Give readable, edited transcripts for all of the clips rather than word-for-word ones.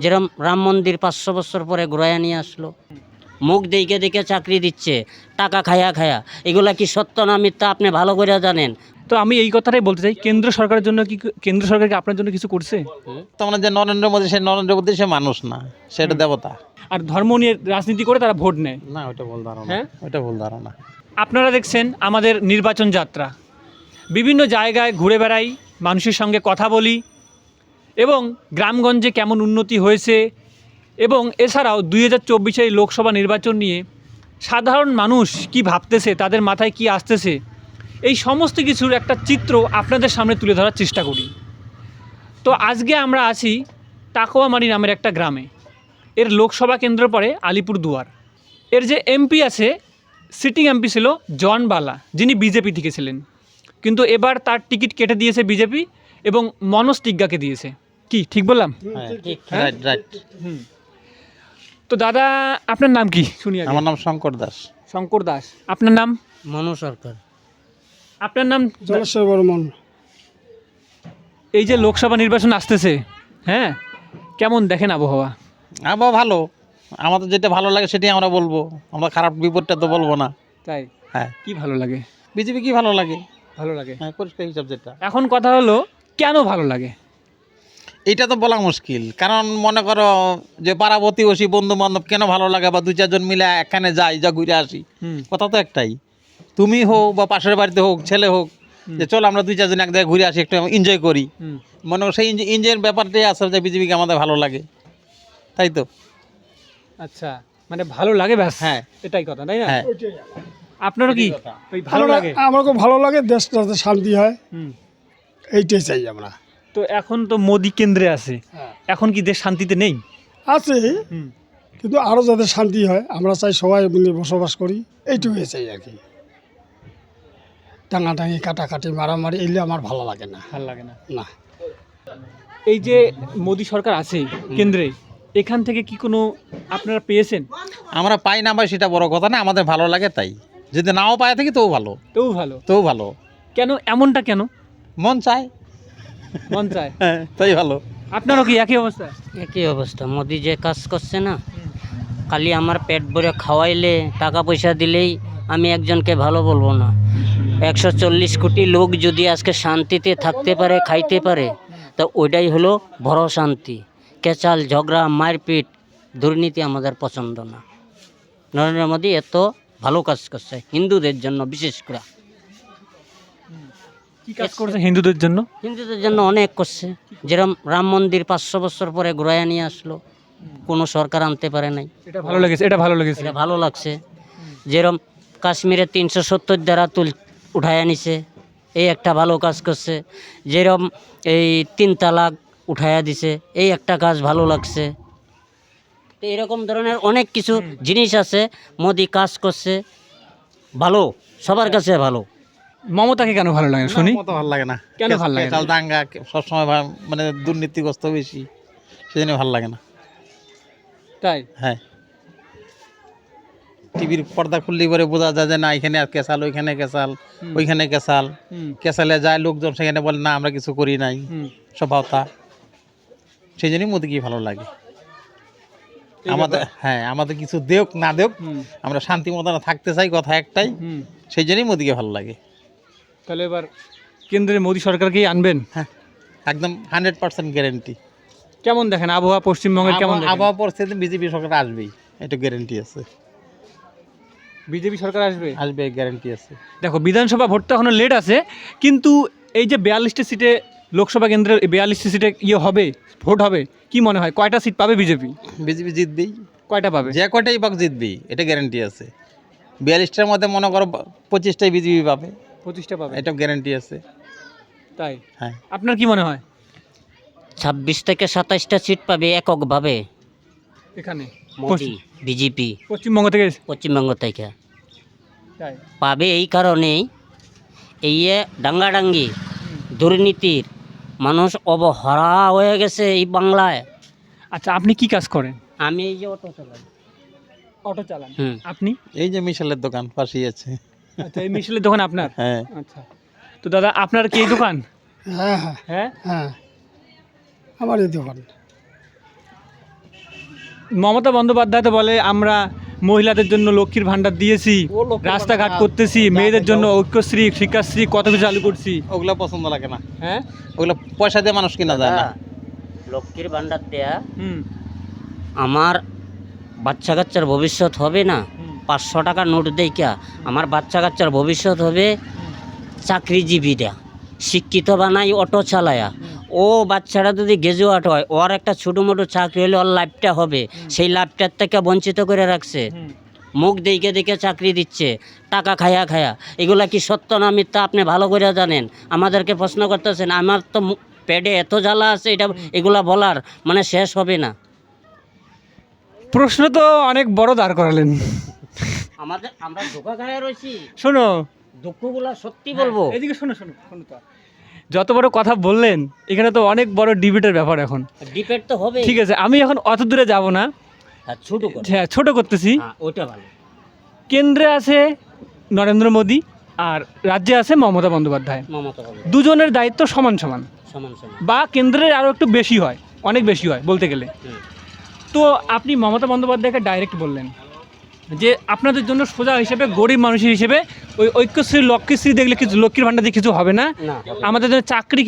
যেরকম রাম মন্দির 500 বছর পরে ঘুরাইয়া নিয়ে আসলো। মুখ দেখে দেখে চাকরি দিচ্ছে, টাকা খায়া খায়া। এগুলা কি সত্য না মিথ্যা আপনি ভালো করে জানেন। তো আমি এই কথাটাই বলতে চাই, কেন্দ্র সরকারের জন্য কি কেন্দ্র সরকার কি আপনার জন্য কিছু করছে? তোমরা যে নরেন্দ্র মোদী, সে নরেন্দ্র মোদী সে মানুষ না, সেটা দেবতা। আর ধর্ম নিয়ে রাজনীতি করে তারা ভোট নেয়। না, ওইটা ভুল ধারণা। হ্যাঁ? ওইটা ভুল ধারণা। আপনারা দেখছেন আমাদের নির্বাচন যাত্রা, বিভিন্ন জায়গায় ঘুরে বেড়াই, মানুষের সঙ্গে কথা বলি এবং গ্রামগঞ্জে কেমন উন্নতি হয়েছে এবং এছাড়াও 2024 লোকসভা নির্বাচন নিয়ে সাধারণ মানুষ কি ভাবতেছে, তাদের মাথায় কি আসতেছে, এই সমস্ত কিছুর একটা চিত্র আপনাদের সামনে তুলে ধরার চেষ্টা করি। তো আজকে আমরা আছি টাকোয়ামারি নামের একটা গ্রামে। এর লোকসভা কেন্দ্র পড়ে আলিপুরদুয়ার। এর যে এমপি আছে, সিটিং এমপি ছিল জন বালা, যিনি বিজেপি থেকে ছিলেন, কিন্তু এবার তার টিকিট কেটে দিয়েছে বিজেপি এবং মনোজ টিগ্গাকে দিয়েছে। কি ঠিক বললাম? হ্যাঁ, রাইট রাইট। তো দাদা, আপনার নাম কি শুনি আগে। আমার নাম শঙ্কর দাস। শঙ্কর দাস। আপনার নাম? মনু সরকার। আপনার নাম? জলেশ্বর বর্মন। এই যে লোকসভা নির্বাচন আসতেছে, হ্যাঁ, কেমন দেখেন আবহাওয়া? আবহাওয়া ভালো। আমাদের যেটা ভালো লাগে সেটাই আমরা বলবো, আমরা খারাপ বিপদটা তো বলবো না। তাই? হ্যাঁ, কি ভালো লাগে? বিজেপি কি ভালো লাগে? ভালো লাগে। হ্যাঁ, পরিষ্কার হিসাব যেটা। এখন কথা হলো, কেন ভালো লাগে? এটা তো বলা মুশকিল, কারণ মনে করো যে পাড়া প্রতিবেশী বন্ধু বান্ধব কেন ভালো লাগে, বা 2-4 জন মিলে একখানে যাই, যা ঘুরে আসি, কথা তো একটাই। তুমি হোক বা পাশের বাড়িতে হোক, ছেলে হোক, যে চল আমরা 2-4 জন এক জায়গায় ঘুরে আসি, একটু এনজয় করি। মনে করো সেই এনজয়ের ব্যাপারটাই আছে যে বিজেপিকে আমাদের ভালো লাগে, তাই তো? আচ্ছা, মানে ভালো লাগে ব্যাস। হ্যাঁ, এটাই কথা, তাই না? হ্যাঁ। আপনারও কি ওই ভালো লাগে? আমার খুব ভালো লাগে, দেশটা যাতে শান্তি হয়, হুম। এইটাই চাই আমরা। তো এখন তো মোদি কেন্দ্রে আছে, এখন কি দেশ শান্তিতে নেই? আছে, কিন্তু আরও যাতে শান্তি হয় আমরা চাই, সবাই মিলে বসবাস করি, এইটুকুই চাই আর কি। টাঙাটাঙি কাটাকাটি মারামারি এগুলো আমার ভালো লাগে না। ভালো লাগে না। না, এই যে মোদি সরকার আছে কেন্দ্রে, এখান থেকে কি কোনো আপনারা পেয়েছেন? আমরা পাই না ভাই, সেটা বড় কথা না, আমাদের ভালো লাগে তাই। যদি নাও পায় থাকি তবু ভালো, তবু ভালো। তবু ভালো। কেন এমনটা কেন? মন চায়, মন চায়। হ্যাঁ, তাই ভালো। আপনারও কি একই অবস্থা? একই অবস্থা। মোদি যে কাজ করছে না, খালি আমার পেট ভরে খাওয়াইলে, টাকা পয়সা দিলেই আমি একজনকে ভালো বলবো না। 140 কোটি লোক যদি আজকে শান্তিতে থাকতে পারে, খাইতে পারে, তো ওইটাই হলো বড় শান্তি। কেচাল, ঝগড়া, মারপিট, দুর্নীতি আমাদের পছন্দ না। নরেন্দ্র মোদী এত ভালো কাজ করছে হিন্দুদের জন্য, বিশেষ করে কি কাজ করছে হিন্দুদের জন্য? হিন্দুদের জন্য অনেক করছে। যেরকম রাম মন্দির 500 বছর পরে ঘুরাইয়া নিয়ে আসলো, কোনো সরকার আনতে পারে নাই। এটা ভালো লেগেছে, এটা ভালো লেগেছে। এটা ভালো লাগছে। যেরকম কাশ্মীরে 370 ধারা উঠাইয়া নিছে, এই একটা ভালো কাজ করছে। যেরকম এই 3 তালাক উঠাইয়া দিছে, এই একটা কাজ ভালো লাগছে। তো এরকম ধরনের অনেক কিছু জিনিস আছে, মোদি কাজ করছে ভালো, সবার কাছে ভালো। মমতাকে কেন ভালো লাগে শুনি? মতো ভালো লাগে না। কেন ভালো লাগে না? কেচাল দাঙ্গা সবসময় মানে দুর্নীতিগ্রস্ত বেশি, সেজন্য ভালো লাগে না। তাই? হ্যাঁ, টিভির পর্দা খুললে পরে বোঝা যায় যে না, এখানে আর কেসাল, ওইখানে কেসাল, ওইখানে কেসাল। কেসালে যায় লোকজন, সেখানে বলে না আমরা কিছু করি নাই, সব ভাওতা। সেই জন্যই মোদিকে ভালো লাগে আমাদের। হ্যাঁ, আমাদের কিছু দেওক না দেওক, আমরা শান্তি মতো থাকতে চাই, কথা একটাই। সেই জন্যই মোদিকে ভালো লাগে। তাহলে এবার কেন্দ্রে মোদি সরকারকেই আনবেন? হ্যাঁ, একদম 100% গ্যারেন্টি। কেমন দেখেন আবহাওয়া পশ্চিমবঙ্গের? কেমন দেখেন? আবহাওয়া পরিস্থিতি বিজেপি সরকার আসবেই, এটা গ্যারেন্টি আছে। বিজেপি সরকার আসবে? আসবে, গ্যারেন্টি আছে। দেখো, বিধানসভা ভোটটা এখনো লেট আছে, কিন্তু এই যে 42টি সিটে লোকসভা কেন্দ্রের 42টি সিটে হবে, ভোট হবে, কি মনে হয় কয়টা সিট পাবে বিজেপি? বিজেপি জিতবেই। কয়টা পাবে? যে কয়টাই পাক জিতবেই, এটা গ্যারেন্টি আছে। 42টার মধ্যে মনে করো 25টাই বিজেপি পাবে, 25টা পাবে, এটা গ্যারেন্টি আছে। তাই? হ্যাঁ। আপনার কি মনে হয়? 26 থেকে 27টা সিট পাবে এককভাবে এখানে মোদি, বিজেপি পশ্চিমবঙ্গ থেকে? পশ্চিমবঙ্গ থেকে তাই পাবে। এই কারণেই এই ডাঙ্গাডাঙ্গি দুর্নীতির মানুষ অবহেলা হয়ে গেছে এই বাংলায়। আচ্ছা, আপনি কি কাজ করেন? আমি এই যে অটো চালাই। অটো চালান? হুম। আপনি? এই যে মিশালের দোকান পাশেই আছে। আচ্ছা, এই মিশেলের দোকান আপনার? হ্যাঁ। আচ্ছা, তো দাদা আপনার কি এই দোকান? হ্যাঁ হ্যাঁ হ্যাঁ। হ্যাঁ, আমার এই দোকান। মমতা বন্দ্যোপাধ্যায় তো বলে আমরা মহিলাদের জন্য লক্ষ্মীর ভাণ্ডার দিয়েছি, রাস্তাঘাট করতেছি, মেয়েদের জন্য ঐক্যশ্রী, শিক্ষাশ্রী, কত কিছু চালু করছি। ওগুলো পছন্দ লাগে না, হ্যাঁ, ওগুলো পয়সা দিয়ে মানুষ কিনা যায় না। লক্ষ্মীর ভাণ্ডার দেয়া হুম, আমার বাচ্চা কাচ্চার ভবিষ্যৎ হবে না। 500 টাকা নোট দেইকা আমার বাচ্চা কাচ্চার ভবিষ্যৎ হবে চাকরিজীবীরা, শিক্ষিত বানাই অটো চালায়া। ও বাচ্চারা যদি গ্রাজুয়েট হয়, ওর একটা ছোটো মোটো চাকরি হলে ওর লাইফটা হবে, সেই লাইফটার থেকে বঞ্চিত করে রাখছে। মুখ দেখে দেখে চাকরি দিচ্ছে, টাকা খায়া খায়া। এগুলা কি সত্য না মিথ্যা আপনি ভালো করে জানেন, আমাদেরকে প্রশ্ন করতেছেন। আমার তো পেটে এত জ্বালা আছে, এটা এগুলা বলার মানে শেষ হবে না। প্রশ্ন তো অনেক বড় দাঁড় করালেন। আমরা ধোকা খায়া রয়েছি, শোনো, দুঃখগুলা সত্যি বলবো। এদিকে শোনো শোনো শোনো তো, যত বড় কথা বললেন, এখানে তো অনেক বড় ডিবেটের ব্যাপার এখন। ডিবেট তো হবে। ঠিক আছে, আমি এখন অত দূরে যাব না, ছোট করে হ্যাঁ ছোট করতেছি। ওটা ভালো। কেন্দ্রে আছে নরেন্দ্র মোদী আর রাজ্যে আছে মমতা বন্দ্যোপাধ্যায়। মমতা বন্দ্যোপাধ্যায় দুজনের দায়িত্ব সমান সমান, সমান সমান। বা কেন্দ্রের আরও একটু বেশি হয়, অনেক বেশি হয় বলতে গেলে। তো আপনি মমতা বন্দ্যোপাধ্যায়কে ডাইরেক্ট বললেন যে আপনাদের জন্য সোজা হিসেবে, গরিব মানুষের হিসেবে ওই ঐক্যশ্রী, লক্ষ্মীশ্রী দেখলে কিছু, লক্ষ্মীর ভাণ্ডার দিয়ে কিছু হবে না। আমাদের জন্য চাকরি,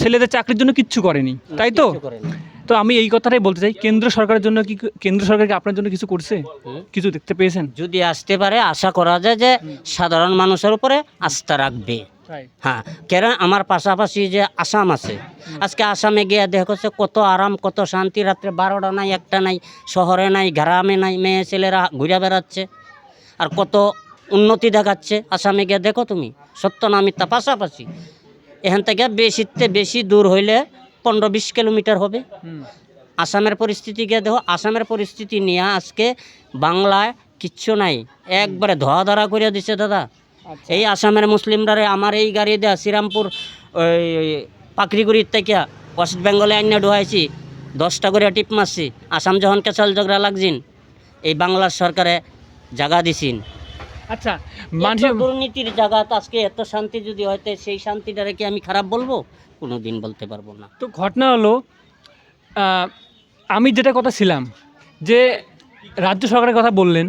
ছেলেদের চাকরির জন্য কিচ্ছু করেনি, তাই তো? তো আমি এই কথাটাই বলতে চাই, কেন্দ্র সরকারের জন্য কি, কেন্দ্র সরকার কি আপনার জন্য কিছু করছে? কিছু দেখতে পেয়েছেন? যদি আসতে পারে, আশা করা যায় যে সাধারণ মানুষের উপরে আস্থা রাখবে। হ্যাঁ, কারণ আমার পাশাপাশি যে আসাম আছে, আজকে আসামে গিয়ে দেখছে কত আরাম, কত শান্তি। রাত্রে 12টা নাই, 1টা নাই, শহরে নাই, গ্রামে নাই, মেয়ে ছেলেরা ঘুরে বেড়াচ্ছে আর কত উন্নতি দেখাচ্ছে। আসামে গিয়ে দেখো তুমি, সত্য না মিথ্যা। পাশাপাশি এখান থেকে বেশি দূর হইলে 15-20 কিলোমিটার হবে। আসামের পরিস্থিতি গিয়ে দেখো, আসামের পরিস্থিতি নিয়ে আজকে বাংলায় কিচ্ছু নাই, একবারে ধোয়া ধরা করে দিচ্ছে দাদা। এই আসামের মুসলিমরা আমার এই গাড়ি দেওয়া শ্রীরামপুর ওই পাকড়িগুড়ির থেকে ওয়েস্ট বেঙ্গলে আইনে ঢুয়াইছি, 10টা করে টিপ মারছি। আসাম যখন কেচাল ঝগড়া লাগছিন, এই বাংলার সরকারে জায়গা দিছিন। আচ্ছা, দুর্নীতির জায়গা, আজকে এত শান্তি যদি হয়তো সেই শান্তিটারে কি আমি খারাপ বলবো? কোনো দিন বলতে পারবো না। তো ঘটনা হলো, আমি যেটা কথা ছিলাম যে রাজ্য সরকারের কথা বললেন,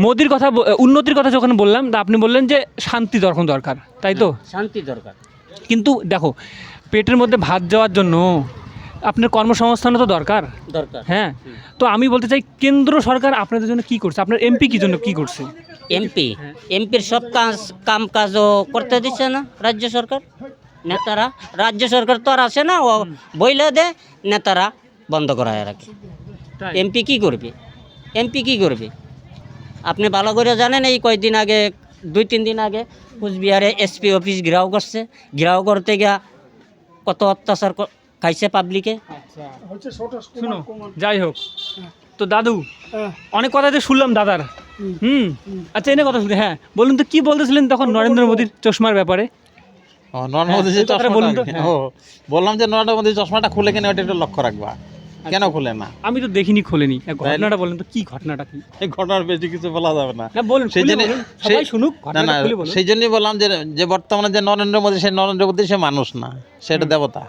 মোদির কথা, উন্নতির কথা যখন বললাম, তা আপনি বললেন যে শান্তি তখন দরকার, তাই তো? শান্তি দরকার, কিন্তু দেখো, পেটের মধ্যে ভাত যাওয়ার জন্য আপনার কর্মসংস্থানও তো দরকার। হ্যাঁ, তো আমি বলতে চাই, কেন্দ্র সরকার আপনাদের জন্য কি করছে? আপনার এমপি কি জন্য কি করছে? এমপির সব কাম কাজও করতে দিচ্ছে না রাজ্য সরকার। নেতারা, রাজ্য সরকার তো আর আসে না, ও বইলে দে, নেতারা বন্ধ করায় রাখে। এমপি কি করবে? এমপি কি করবে? আপনি ভালো করে জানেন, এই কয়েকদিন আগে, 2-3 দিন আগে কুচবিহারে এসপি অফিস ঘেরাও করছে। ঘেরাও করতে গিয়া কত অত্যাচার খাইছে পাবলিকে। শুনো, যাই হোক, তো দাদু অনেক কথা যে শুনলাম দাদার। আচ্ছা, এনে কথা শুনে, হ্যাঁ বলুন তো, কি বলতেছিলেন তখন নরেন্দ্র মোদীর চশমার ব্যাপারে? নরেন্দ্র মোদী যে চশমাটা, বললাম যে নরেন্দ্র মোদী চশমাটা খুলে কিনা ওটা একটু লক্ষ্য রাখবা। কেন খুলে না? আমি তো দেখিনি, খোলেনি। ঘটনাটা বলেন তো, কি ঘটনাটা কি? এই ঘটনার বেশি কিছু বলা যাবে না, বলুন, সেই জন্য সবাই শুনুক। না, সেই জন্যই বললাম যে বর্তমানে যে নরেন্দ্র মোদী, সেই নরেন্দ্র মোদী সে মানুষ না, সেটা দেবতা।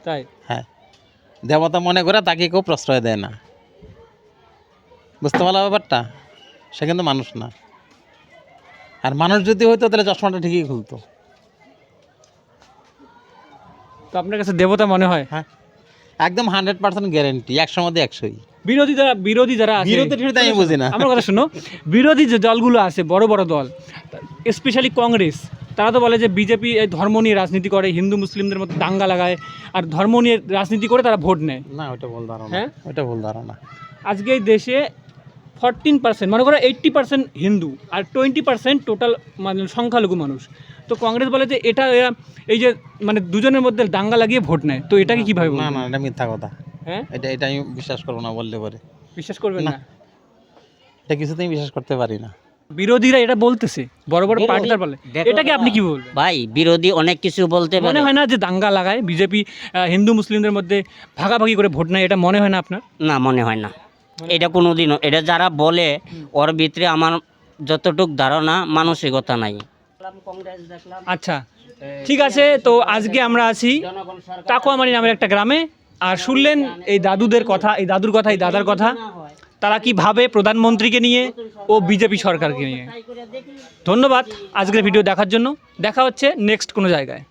তাই? হ্যাঁ, দেবতা মনে করে তাকে কেউ প্রশ্রয় দেয় না, বুঝতে পারলো ব্যাপারটা? সে কিন্তু মানুষ না। আর মানুষ যদি হইতো তাহলে চশমাটা ঠিকই খুলতো। তো আপনার কাছে দেবতা মনে হয়? হ্যাঁ, একদম 100% গ্যারেন্টি, 100 মধ্যে 100ই। বিরোধী যারা আছে, বিরোধী আমি বুঝি না। আমার কথা শুনো, বিরোধী যে দলগুলো আছে, বড় বড় দল, স্পেশালি কংগ্রেস, তারা তো বলে যে বিজেপি এই ধর্ম নিয়ে রাজনীতি করে, হিন্দু মুসলিমদের মধ্যে দাঙ্গা লাগায়, আর ধর্ম নিয়ে রাজনীতি করে তারা ভোট নেয়। না, ওটা ভুল ধারণা। হ্যাঁ, ওটা ভুল ধারণা। আজকে এই দেশে 14%, মনে করো 80% হিন্দু আর 20% টোটাল মানে সংখ্যালঘু মানুষ। তো কংগ্রেস বলে যে এটা এই যে মানে দুজনের মধ্যে দাঙ্গা লাগিয়ে ভোট নেয়। তো এটাকে কীভাবে? না না, এটা মিথ্যা কথা। হ্যাঁ, এটা আমি বিশ্বাস করবো না, বললে পরে বিশ্বাস করবেন না? এটা কিছুতেই বিশ্বাস করতে পারি না। বিরোধীরা এটা বলতেছে, বড় বড় পার্টিদার বলে, এটাকে আপনি কি বলবেন? ভাই, বিরোধী অনেক কিছু বলতে পারে। মনে হয় না যে দাঙ্গা লাগায় বিজেপি, হিন্দু মুসলিমদের মধ্যে ভাগাভাগি করে ভোট নেয়? এটা মনে হয় না আপনার? না, মনে হয় না। এটা কোনোদিনও, এটা যারা বলে ওর ভিতরে আমার যতটুক ধারণা মানসিকতা নাই। আচ্ছা, ঠিক আছে। তো আজকে আমরা আছি টাকুয়ামারি নামের একটা গ্রামে, আর শুনলেন এই দাদুদের কথা, এই দাদুর কথা, এই দাদার কথা। তারা কি ভাবে প্রধানমন্ত্রীকে নিয়ে ও বিজেপি সরকারকে নিয়ে। ধন্যবাদ আজকের ভিডিও দেখার জন্য। দেখা হচ্ছে নেক্সট কোনো জায়গায়।